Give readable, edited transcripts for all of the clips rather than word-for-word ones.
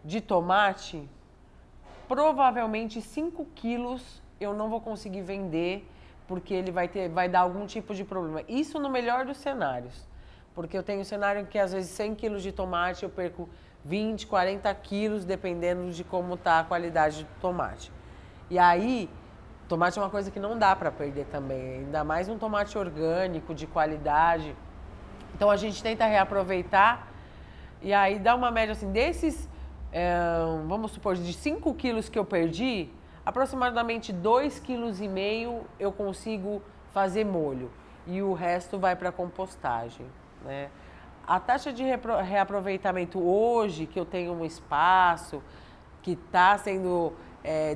De tomate, provavelmente 5 quilos eu não vou conseguir vender, porque ele vai dar algum tipo de problema. Isso no melhor dos cenários, porque eu tenho um cenário que às vezes 100 quilos de tomate eu perco 20, 40 quilos, dependendo de como está a qualidade do tomate. E aí, tomate é uma coisa que não dá para perder também, ainda mais um tomate orgânico, de qualidade. Então a gente tenta reaproveitar e aí dá uma média assim, desses... vamos supor, de 5 quilos que eu perdi, aproximadamente 2,5 kg eu consigo fazer molho e o resto vai para compostagem, né? A taxa de reaproveitamento hoje, que eu tenho um espaço que está sendo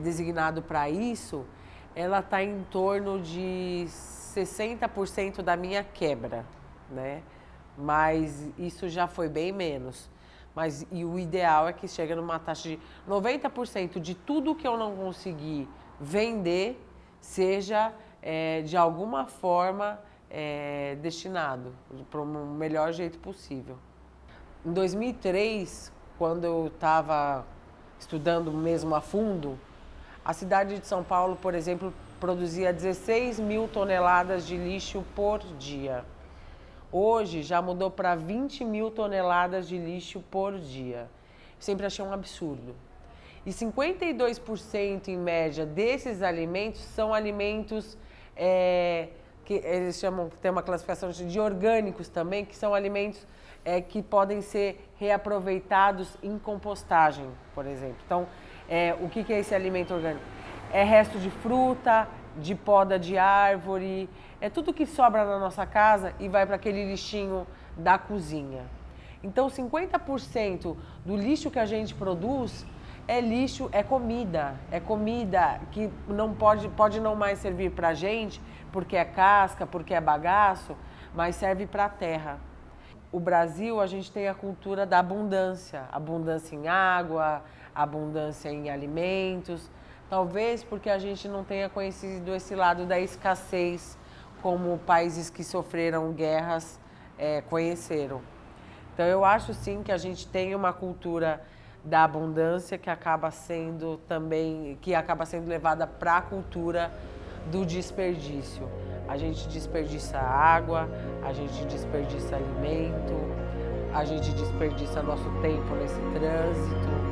designado para isso, ela está em torno de 60% da minha quebra, né? Mas isso já foi bem menos. Mas e o ideal é que chegue numa taxa de 90% de tudo que eu não conseguir vender seja de alguma forma destinado para o melhor jeito possível. Em 2003, quando eu estava estudando mesmo a fundo, a cidade de São Paulo, por exemplo, produzia 16 mil toneladas de lixo por dia. Hoje já mudou para 20 mil toneladas de lixo por dia. Sempre achei um absurdo. E 52% em média desses alimentos são alimentos que eles chamam, tem uma classificação de orgânicos também, que são alimentos que podem ser reaproveitados em compostagem, por exemplo. Então, o que é esse alimento orgânico? É resto de fruta, de poda de árvore, é tudo que sobra na nossa casa e vai para aquele lixinho da cozinha. Então, 50% do lixo que a gente produz é lixo, é comida que não pode não mais servir para a gente, porque é casca, porque é bagaço, mas serve para a terra. O Brasil, a gente tem a cultura da abundância em água, abundância em alimentos. Talvez porque a gente não tenha conhecido esse lado da escassez, como países que sofreram guerras conheceram. Então eu acho sim que a gente tem uma cultura da abundância que acaba sendo levada para a cultura do desperdício. A gente desperdiça água, a gente desperdiça alimento, a gente desperdiça nosso tempo nesse trânsito.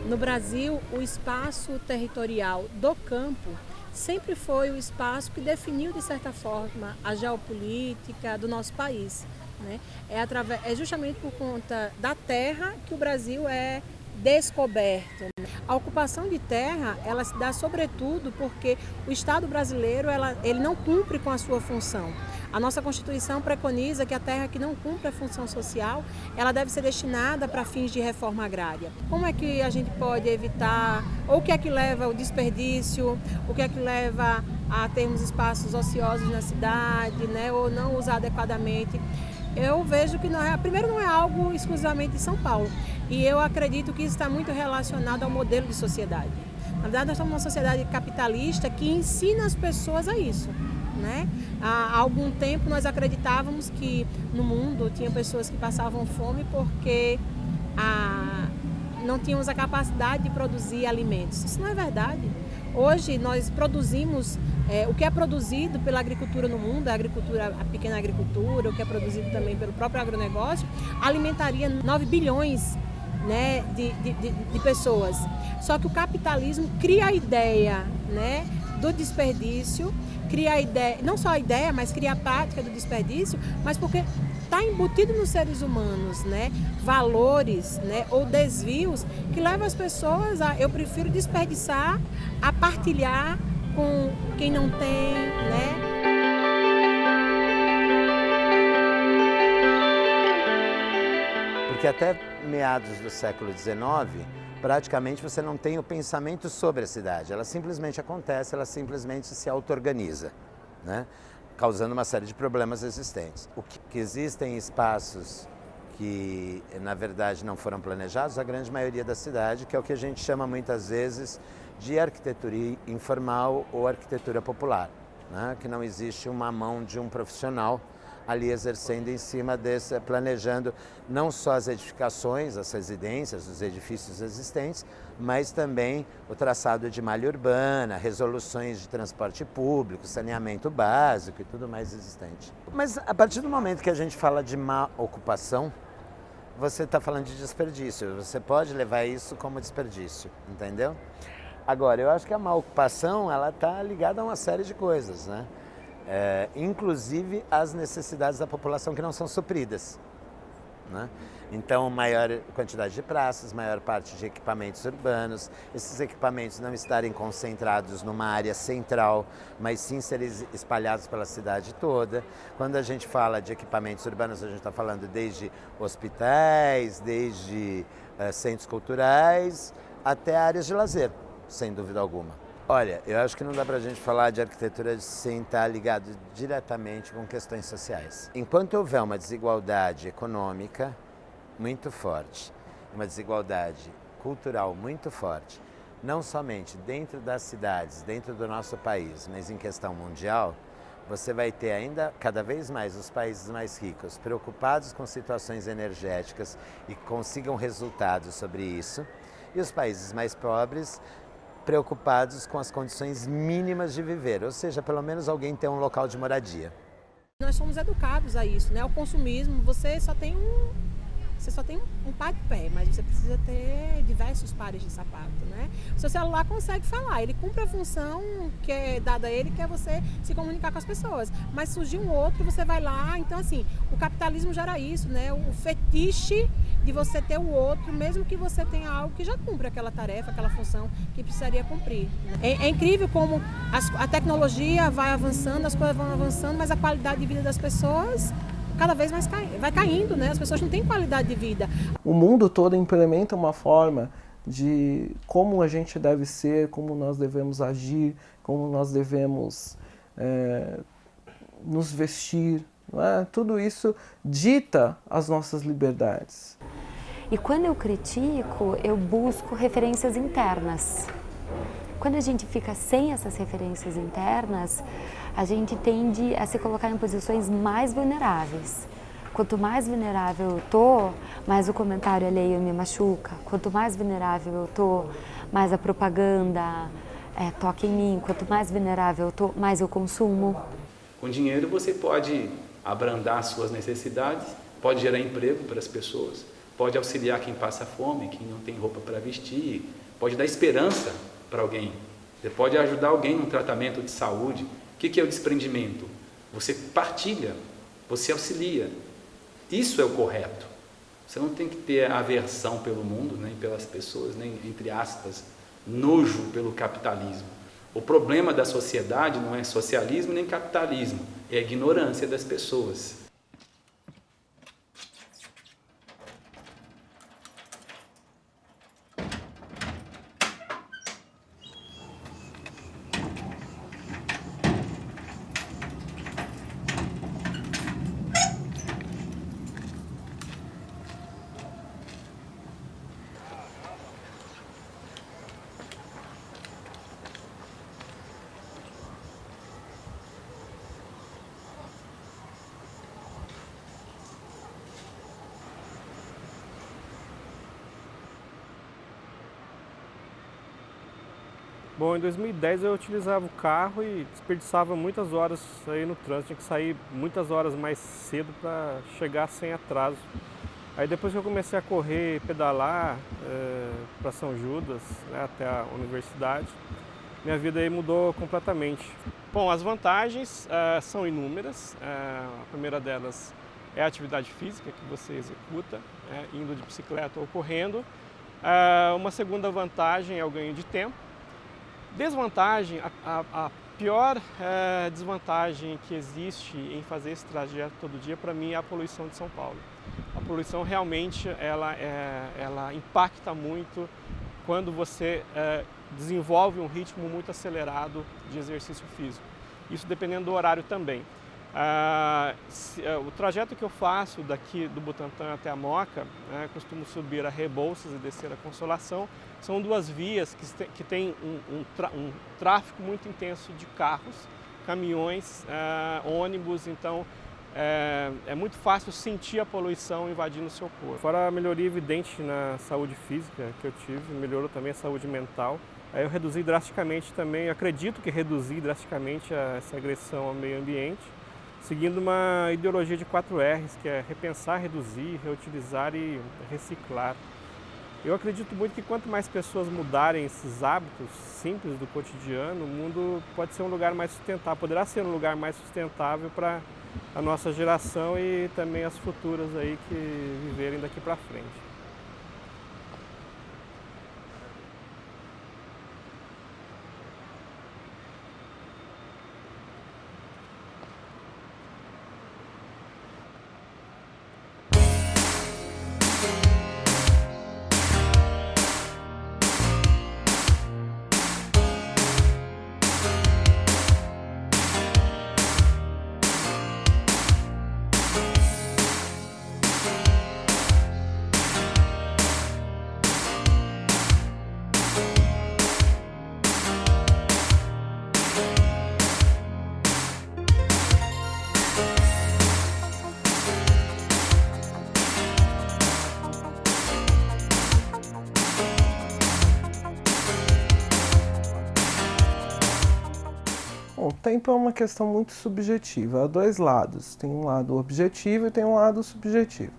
No Brasil, o espaço territorial do campo sempre foi o espaço que definiu, de certa forma, a geopolítica do nosso país, né? É justamente por conta da terra que o Brasil é descoberto. A ocupação de terra, ela se dá sobretudo porque o Estado brasileiro ele não cumpre com a sua função. A nossa Constituição preconiza que a terra que não cumpre a função social, ela deve ser destinada para fins de reforma agrária. Como é que a gente pode evitar, ou o que é que leva ao desperdício, o que é que leva a termos espaços ociosos na cidade, né, ou não usar adequadamente? Eu vejo que primeiro não é algo exclusivamente de São Paulo, e eu acredito que isso está muito relacionado ao modelo de sociedade. Na verdade, nós estamos numa sociedade capitalista que ensina as pessoas a isso, né? Há algum tempo nós acreditávamos que no mundo tinha pessoas que passavam fome porque não tínhamos a capacidade de produzir alimentos. Isso não é verdade. Hoje nós produzimos o que é produzido pela agricultura no mundo, a pequena agricultura, o que é produzido também pelo próprio agronegócio, alimentaria 9 bilhões, né, de pessoas. Só que o capitalismo cria a ideia, né, do desperdício, cria a ideia, não só a ideia, mas cria a prática do desperdício, mas porque está embutido nos seres humanos, né, valores, né, ou desvios que levam as pessoas eu prefiro desperdiçar, a partilhar com quem não tem, né? Porque até meados do século XIX, praticamente você não tem o pensamento sobre a cidade. Ela simplesmente acontece, ela simplesmente se auto-organiza, né? Causando uma série de problemas existentes. Que existem espaços que, na verdade, não foram planejados, a grande maioria da cidade, que é o que a gente chama muitas vezes de arquitetura informal ou arquitetura popular, né? Que não existe uma mão de um profissional ali exercendo em cima desse, planejando não só as edificações, as residências, os edifícios existentes, mas também o traçado de malha urbana, resoluções de transporte público, saneamento básico e tudo mais existente. Mas a partir do momento que a gente fala de má ocupação, você está falando de desperdício, você pode levar isso como desperdício, entendeu? Agora, eu acho que a má ocupação, ela está ligada a uma série de coisas, né? Inclusive as necessidades da população que não são supridas, né? Então, maior quantidade de praças, maior parte de equipamentos urbanos, esses equipamentos não estarem concentrados numa área central, mas sim serem espalhados pela cidade toda. Quando a gente fala de equipamentos urbanos, a gente está falando desde hospitais, desde centros culturais, até áreas de lazer, sem dúvida alguma. Olha, eu acho que não dá pra gente falar de arquitetura sem estar ligado diretamente com questões sociais. Enquanto houver uma desigualdade econômica muito forte, uma desigualdade cultural muito forte, não somente dentro das cidades, dentro do nosso país, mas em questão mundial, você vai ter ainda cada vez mais os países mais ricos preocupados com situações energéticas e consigam resultados sobre isso, e os países mais pobres preocupados com as condições mínimas de viver, ou seja, pelo menos alguém ter um local de moradia. Nós somos educados a isso, né? O consumismo, você só tem um par de pé, mas você precisa ter diversos pares de sapato, né? O seu celular consegue falar, ele cumpre a função que é dada a ele, que é você se comunicar com as pessoas. Mas surgiu um outro, você vai lá, então assim, o capitalismo gera isso, né? O fetiche de você ter o outro, mesmo que você tenha algo que já cumpre aquela tarefa, aquela função que precisaria cumprir. É incrível como a tecnologia vai avançando, as coisas vão avançando, mas a qualidade de vida das pessoas cada vez mais vai caindo, né? As pessoas não têm qualidade de vida. O mundo todo implementa uma forma de como a gente deve ser, como nós devemos agir, como nós devemos nos vestir, não é? Tudo isso dita as nossas liberdades. E quando eu critico, eu busco referências internas. Quando a gente fica sem essas referências internas, a gente tende a se colocar em posições mais vulneráveis. Quanto mais vulnerável eu tô, mais o comentário alheio me machuca. Quanto mais vulnerável eu tô, mais a propaganda toca em mim. Quanto mais vulnerável eu tô, mais eu consumo. Com dinheiro você pode abrandar as suas necessidades, pode gerar emprego para as pessoas, pode auxiliar quem passa fome, quem não tem roupa para vestir, pode dar esperança para alguém Você pode ajudar alguém num tratamento de saúde. O que é o desprendimento? Você partilha, você auxilia. Isso é o correto. Você não tem que ter aversão pelo mundo, nem pelas pessoas, nem, entre aspas, nojo pelo capitalismo. O problema da sociedade não é socialismo nem capitalismo, é a ignorância das pessoas. Bom, em 2010 eu utilizava o carro e desperdiçava muitas horas aí no trânsito, tinha que sair muitas horas mais cedo para chegar sem atraso. Aí depois que eu comecei a correr e pedalar para São Judas, né, até a universidade, minha vida aí mudou completamente. Bom, as vantagens são inúmeras. A primeira delas é a atividade física que você executa, indo de bicicleta ou correndo. Uma segunda vantagem é o ganho de tempo. Desvantagem, a pior desvantagem que existe em fazer esse trajeto todo dia, para mim, é a poluição de São Paulo. A poluição realmente ela impacta muito quando você desenvolve um ritmo muito acelerado de exercício físico. Isso dependendo do horário também. O trajeto que eu faço daqui do Butantã até a Moca, costumo subir a Rebouças e descer a Consolação, são duas vias que têm um tráfego muito intenso de carros, caminhões, ônibus, então é muito fácil sentir a poluição invadindo o seu corpo. Fora a melhoria evidente na saúde física que eu tive, melhorou também a saúde mental. Aí eu reduzi drasticamente também, acredito que reduzi drasticamente essa agressão ao meio ambiente, seguindo uma ideologia de 4 R's, que é repensar, reduzir, reutilizar e reciclar. Eu acredito muito que quanto mais pessoas mudarem esses hábitos simples do cotidiano, o mundo pode ser um lugar mais sustentável, poderá ser um lugar mais sustentável para a nossa geração e também as futuras aí que viverem daqui para frente. Bom, o tempo é uma questão muito subjetiva, há dois lados, tem um lado objetivo e tem um lado subjetivo.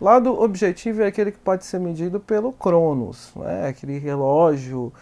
O lado objetivo é aquele que pode ser medido pelo Cronos, né? Aquele relógio,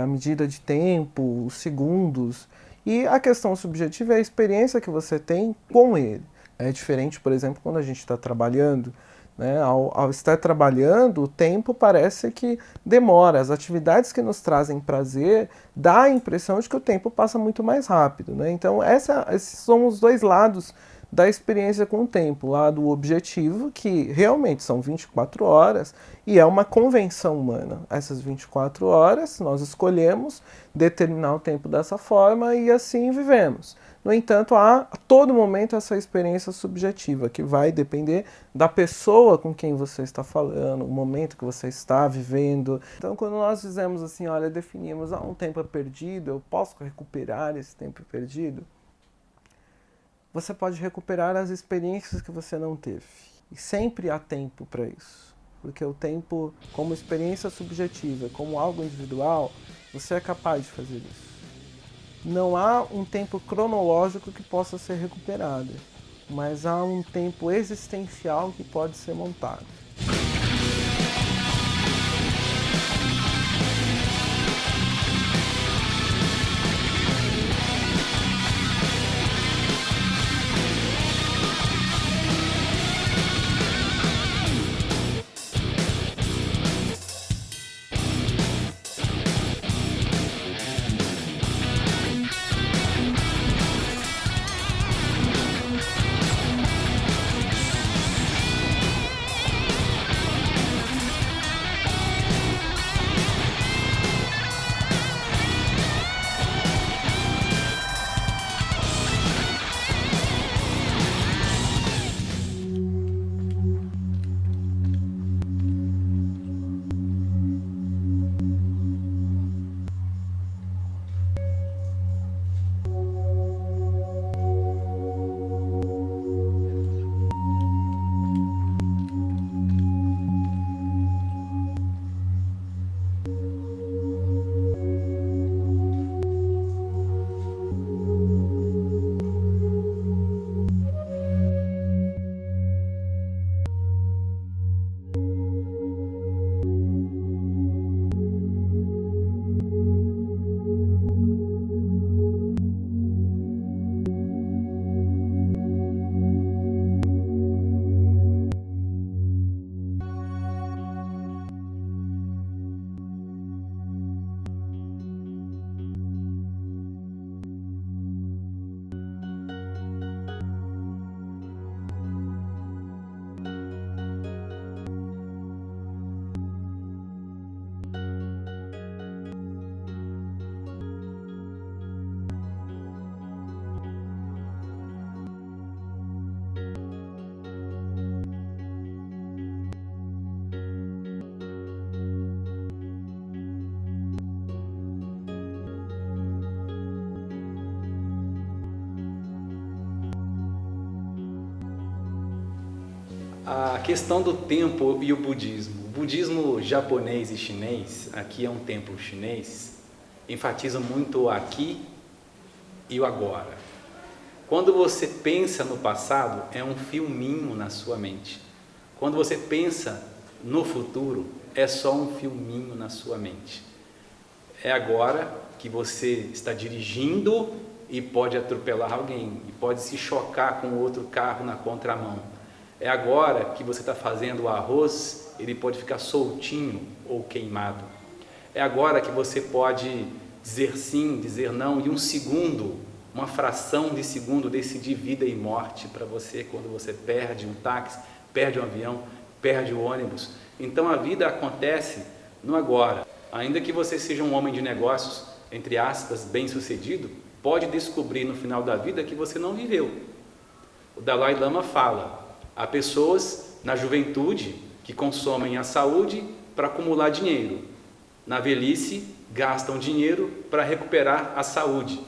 a medida de tempo, os segundos. E a questão subjetiva é a experiência que você tem com ele. É diferente, por exemplo, quando a gente está trabalhando, né? Ao estar trabalhando, o tempo parece que demora. As atividades que nos trazem prazer dá a impressão de que o tempo passa muito mais rápido, né? Então, esses são os dois lados da experiência com o tempo. O lado objetivo, que realmente são 24 horas, e é uma convenção humana. Essas 24 horas, nós escolhemos determinar o tempo dessa forma e assim vivemos. No entanto, há a todo momento essa experiência subjetiva, que vai depender da pessoa com quem você está falando, o momento que você está vivendo. Então, quando nós dizemos assim, olha, definimos um tempo perdido, eu posso recuperar esse tempo perdido? Você pode recuperar as experiências que você não teve. E sempre há tempo para isso. Porque o tempo, como experiência subjetiva, como algo individual, você é capaz de fazer isso. Não há um tempo cronológico que possa ser recuperado, mas há um tempo existencial que pode ser montado. A questão do tempo e o budismo. O budismo japonês e chinês, aqui é um templo chinês, enfatiza muito o aqui e o agora. Quando você pensa no passado, é um filminho na sua mente. Quando você pensa no futuro, é só um filminho na sua mente. É agora que você está dirigindo e pode atropelar alguém, e pode se chocar com outro carro na contramão. É agora que você está fazendo o arroz, ele pode ficar soltinho ou queimado. É agora que você pode dizer sim, dizer não, e um segundo, uma fração de segundo decidir vida e morte para você quando você perde um táxi, perde um avião, perde o ônibus. Então a vida acontece no agora. Ainda que você seja um homem de negócios, entre aspas, bem-sucedido, pode descobrir no final da vida que você não viveu. O Dalai Lama fala: há pessoas na juventude que consomem a saúde para acumular dinheiro. Na velhice, gastam dinheiro para recuperar a saúde.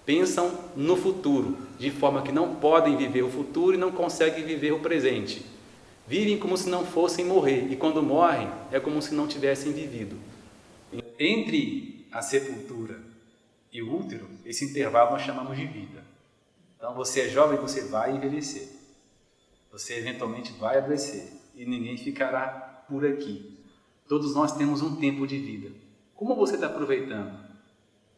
Pensam no futuro, de forma que não podem viver o futuro e não conseguem viver o presente. Vivem como se não fossem morrer, e quando morrem, é como se não tivessem vivido. Entre a sepultura e o útero, esse intervalo nós chamamos de vida. Então você é jovem, você vai envelhecer. Você eventualmente vai adoecer e ninguém ficará por aqui. Todos nós temos um tempo de vida. Como você está aproveitando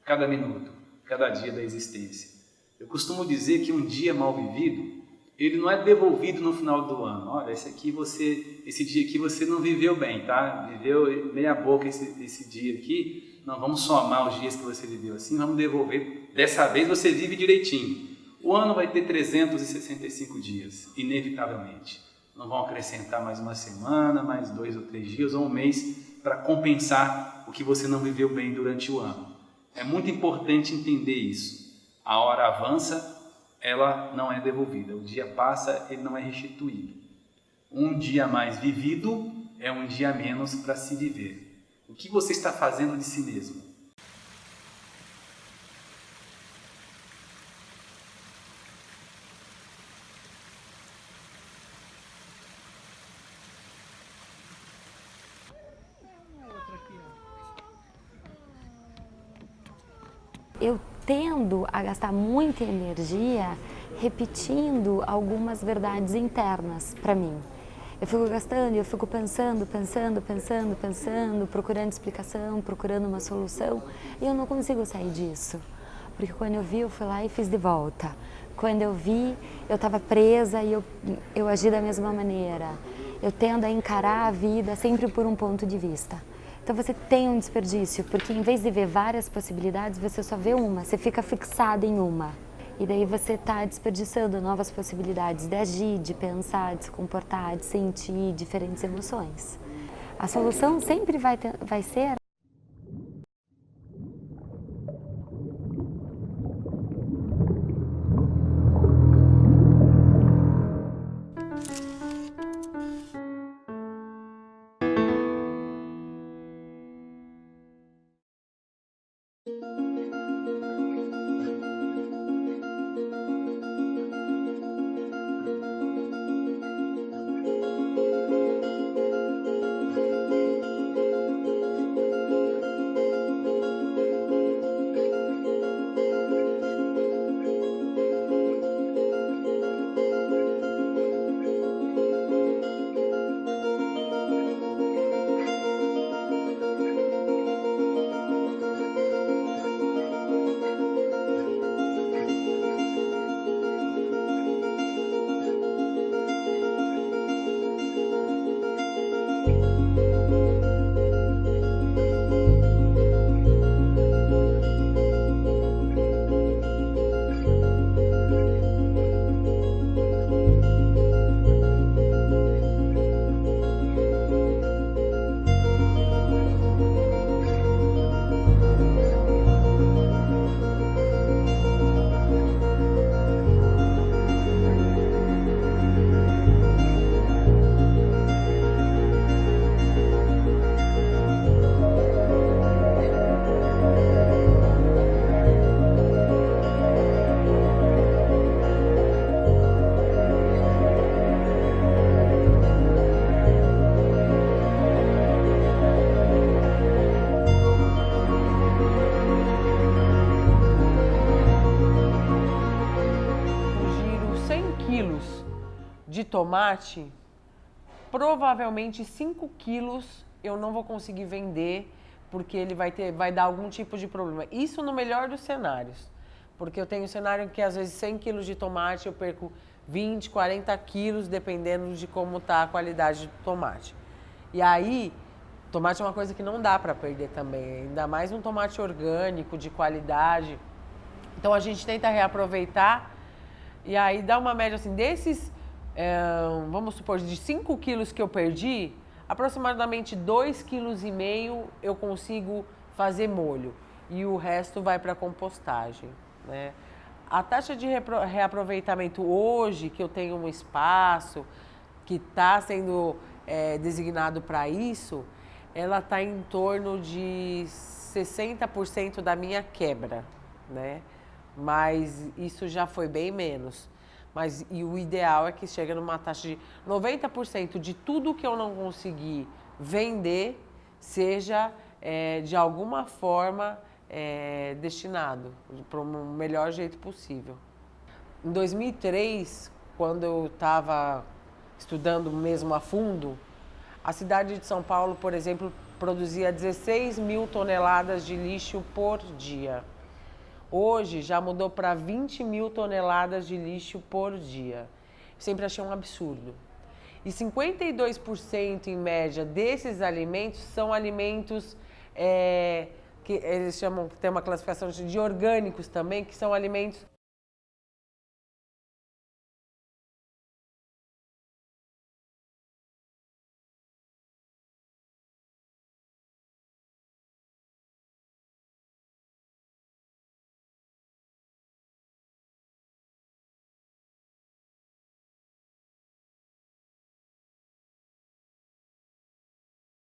cada minuto, cada dia da existência? Eu costumo dizer que um dia mal vivido, ele não é devolvido no final do ano. Olha, esse dia aqui você não viveu bem, tá? Viveu meia boca esse dia aqui. Não, vamos somar os dias que você viveu assim, vamos devolver. Dessa vez você vive direitinho. O ano vai ter 365 dias, inevitavelmente. Não vão acrescentar mais uma semana, mais 2 ou 3 dias ou um mês para compensar o que você não viveu bem durante o ano. É muito importante entender isso. A hora avança, ela não é devolvida. O dia passa, ele não é restituído. Um dia mais vivido é um dia menos para se viver. O que você está fazendo de si mesmo? Eu tendo a gastar muita energia repetindo algumas verdades internas para mim. Eu fico gastando, eu fico pensando, procurando explicação, procurando uma solução, e eu não consigo sair disso. Porque quando eu vi, eu fui lá e fiz de volta. Quando eu vi, eu estava presa e eu agi da mesma maneira. Eu tendo a encarar a vida sempre por um ponto de vista. Então você tem um desperdício, porque em vez de ver várias possibilidades, você só vê uma, você fica fixado em uma. E daí você está desperdiçando novas possibilidades de agir, de pensar, de se comportar, de sentir diferentes emoções. A solução sempre vai ser quilos de tomate, provavelmente 5 quilos eu não vou conseguir vender porque ele vai dar algum tipo de problema. Isso no melhor dos cenários. Porque eu tenho um cenário que às vezes 100 quilos de tomate eu perco 20, 40 quilos, dependendo de como está a qualidade do tomate. E aí, tomate é uma coisa que não dá para perder também, ainda mais um tomate orgânico, de qualidade. Então a gente tenta reaproveitar e aí dá uma média assim, desses, vamos supor, de 5 quilos que eu perdi, aproximadamente 2,5 kg eu consigo fazer molho e o resto vai para compostagem, né? A taxa de reaproveitamento hoje, que eu tenho um espaço que está sendo designado para isso, ela está em torno de 60% da minha quebra, né? Mas isso já foi bem menos. E o ideal é que chegue numa taxa de 90% de tudo que eu não conseguir vender seja de alguma forma destinado para o melhor jeito possível. Em 2003, quando eu estava estudando mesmo a fundo, a cidade de São Paulo, por exemplo, produzia 16 mil toneladas de lixo por dia. Hoje já mudou para 20 mil toneladas de lixo por dia. Sempre achei um absurdo. E 52% em média desses alimentos são alimentos que eles chamam, tem uma classificação de orgânicos também, que são alimentos